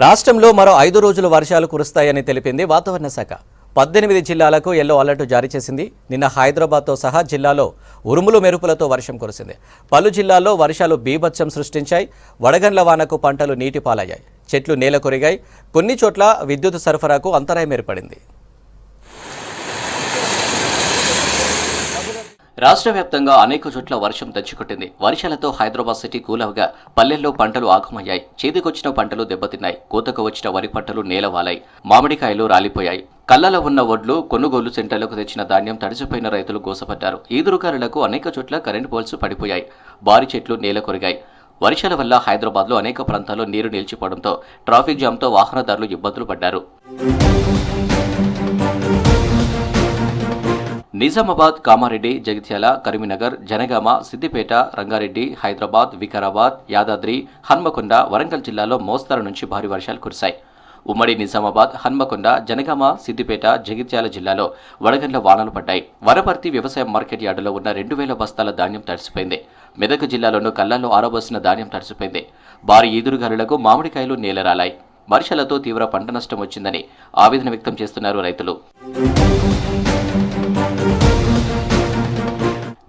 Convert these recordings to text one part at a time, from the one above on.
రాష్ట్రంలో మరో 5 రోజులు వర్షాలు కురుస్తాయని తెలిపింది వాతావరణ శాఖ. 18 జిల్లాలకు ఎల్లో అలర్ట్ జారీ చేసింది. నిన్న హైదరాబాద్తో సహా జిల్లాలో ఉరుములు మెరుపులతో వర్షం కురిసింది. పలు జిల్లాల్లో వర్షాలు బీభత్సం సృష్టించాయి. వడగండ్ల వానకు పంటలు నీటిపాలయ్యాయి. చెట్లు నేల కొరిగాయి. కొన్ని చోట్ల విద్యుత్ సరఫరాకు అంతరాయం ఏర్పడింది. రాష్ట్ర వ్యాప్తంగా అనేక చోట్ల వర్షం తెచ్చుకొట్టింది. వర్షాలతో హైదరాబాద్ సిటీ కూలవగా పల్లెల్లో పంటలు ఆగమయ్యాయి. చేతికొచ్చిన పంటలు దెబ్బతిన్నాయి. కోతకు వచ్చిన వరి పంటలు నేలవాలాయి. మామిడికాయలు రాలిపోయాయి. కళ్ళలో ఉన్న వడ్లు కొనుగోలు సెంటర్లకు తెచ్చిన ధాన్యం తడిసిపోయిన రైతులు గోసపడ్డారు. ఈదురుగాలులకు అనేక చోట్ల కరెంటు పోల్స్ పడిపోయాయి. భారీ చెట్లు నేల కొరిగాయి. వర్షాల వల్ల హైదరాబాద్లో అనేక ప్రాంతాల్లో నీరు నిలిచిపోవడంతో ట్రాఫిక్ జామ్తో వాహనదారులు ఇబ్బందులు పడ్డారు. నిజామాబాద్, కామారెడ్డి, జగిత్యాల, కరీంనగర్, జనగామ, సిద్దిపేట, రంగారెడ్డి, హైదరాబాద్, వికారాబాద్, యాదాద్రి, హన్మకొండ, వరంగల్ జిల్లాలో మోస్తరు నుంచి భారీ వర్షాలు కురిశాయి. ఉమ్మడి నిజామాబాద్, హన్మకొండ, జనగామ, సిద్దిపేట, జగిత్యాల జిల్లాలో వడగండ్ల వానలు పడ్డాయి. వనపర్తి వ్యవసాయ మార్కెట్ యార్డులో ఉన్న 2000 బస్తాల ధాన్యం తడిసిపోయింది. మెదక్ జిల్లాలోనూ కళ్ళల్లో ఆరబోసిన ధాన్యం తడిసిపోయింది. భారీ ఈదురుగాలులకు మామిడికాయలు నేలరాలాయి. వర్షాలతో తీవ్ర పంట నష్టం వచ్చిందని ఆవేదన వ్యక్తం చేస్తున్నారు రైతులు.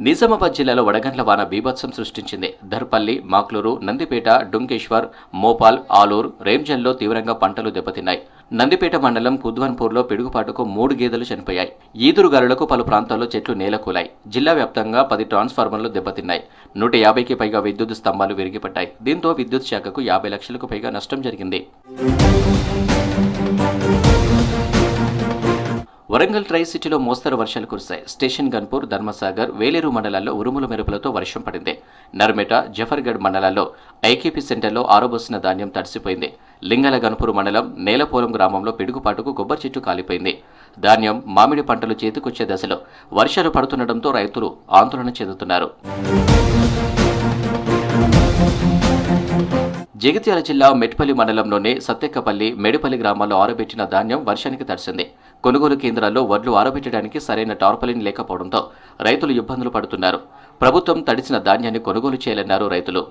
నిజామాబాద్ జిల్లాలో వడగండ్ల వాన బీభత్సం సృష్టించింది. ధర్పల్లి, మాక్లూరు, నందిపేట, డుంకేశ్వర్, మోపాల్, ఆలూరు, రేంజల్లో తీవ్రంగా పంటలు దెబ్బతిన్నాయి. నందిపేట మండలం కుద్వన్పూర్లో పిడుగుపాటుకు 3 గేదెలు చనిపోయాయి. ఈదురుగాలులకు పలు ప్రాంతాల్లో చెట్లు నేలకూలాయి. జిల్లా వ్యాప్తంగా 10 ట్రాన్స్ఫార్మర్లు దెబ్బతిన్నాయి. 150కి పైగా విద్యుత్ స్తంభాలు విరిగిపడ్డాయి. దీంతో విద్యుత్ శాఖకు 50 లక్షలకు పైగా నష్టం జరిగింది. వరంగల్ ట్రై సిటీలో మోస్తరు వర్షాలు కురిశాయి. స్టేషన్ గన్పూర్, ధర్మసాగర్, వేలేరు మండలాల్లో ఉరుముల మెరుపులతో వర్షం పడింది. నర్మేట, జఫర్గఢ్ మండలాల్లో ఐకేపీ సెంటర్లో ఆరబోసిన ధాన్యం తడిసిపోయింది. లింగాల గన్పూర్ మండలం నేలపోలం గ్రామంలో పిడుగుపాటుకు కొబ్బరి చెట్టు కాలిపోయింది. ధాన్యం, మామిడి పంటలు చేతికొచ్చే దశలో వర్షాలు పడుతుండటంతో రైతులు ఆందోళన చెందుతున్నారు. జగిత్యాల జిల్లా మెట్పల్లి మండలంలోని సత్తెక్కపల్లి, మేడిపల్లి గ్రామాల్లో ఆరబెట్టిన ధాన్యం వర్షానికి తడిసింది. కొనుగోలు కేంద్రాల్లో వడ్లు ఆరబెట్టడానికి సరైన టార్పలిన్ లేకపోవడంతో రైతులు ఇబ్బందులు పడుతున్నారు. ప్రభుత్వం తడిసిన ధాన్యాన్ని కొనుగోలు చేయాలన్నారు రైతులు.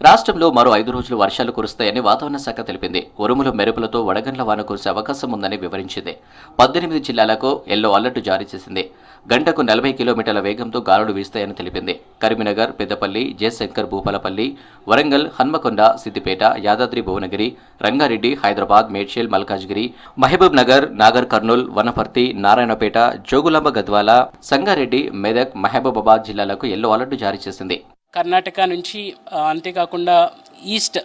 రాష్ట్రంలో మరో 5 రోజులు వర్షాలు కురుస్తాయని వాతావరణ శాఖ తెలిపింది. ఉరుములు మెరుపులతో వడగండ్ల వాన కురిసే అవకాశం ఉందని వివరించింది. 18 జిల్లాలకు ఎల్లో అలర్ట్ జారీ చేసింది. గంటకు 40 కిలోమీటర్ల వేగంతో గాలులు వీస్తాయని తెలిపింది. కరీంనగర్, పెద్దపల్లి, జయశంకర్, భూపాలపల్లి, వరంగల్, హన్మకొండ, సిద్దిపేట, యాదాద్రి భువనగిరి, రంగారెడ్డి, హైదరాబాద్, మేడ్చల్, మల్కాజ్గిరి, మహబూబ్ నగర్, నాగర్ కర్నూల్, వనపర్తి, నారాయణపేట, జోగులాంబ గద్వాల, సంగారెడ్డి, మెదక్, మహబూబాబాద్ జిల్లాలకు ఎల్లో అలర్ట్ జారీ చేసింది. కర్ణాటక నుంచి అంతేకాకుండా ఈస్ట్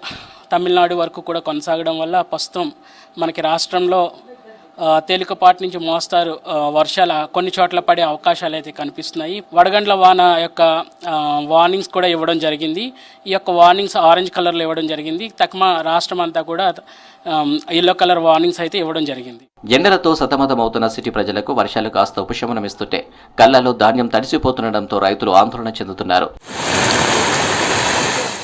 తమిళనాడు వరకు కూడా కొనసాగడం వల్ల ప్రస్తుతం మనకి రాష్ట్రంలో తేలికపాటి నుంచి మోస్తారు వర్షాలు కొన్ని చోట్ల పడే అవకాశాలు అయితే కనిపిస్తున్నాయి. వడగండ్ల వాన యొక్క వార్నింగ్స్ కూడా ఇవ్వడం జరిగింది. ఈ యొక్క వార్నింగ్స్ ఆరెంజ్ కలర్లో ఇవ్వడం జరిగింది. తక్కువ రాష్ట్రం అంతా కూడా ఎల్లో కలర్ వార్నింగ్స్ అయితే ఇవ్వడం జరిగింది. ఎండలతో సతమతమవుతున్న సిటీ ప్రజలకు వర్షాలు కాస్త ఉపశమనం ఇస్తుంటే కళ్ళలో ధాన్యం తడిసిపోతుండటంతో రైతులు ఆందోళన చెందుతున్నారు.